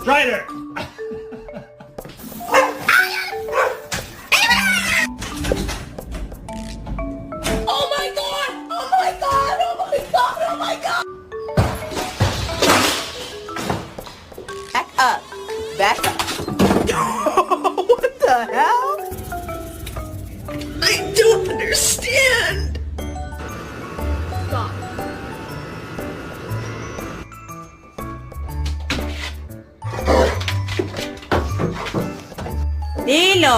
Strider! Oh my god! Oh my god! Oh my god! Oh my god! Back up. Back up. What the hell? I don't understand. Stop. Dilo.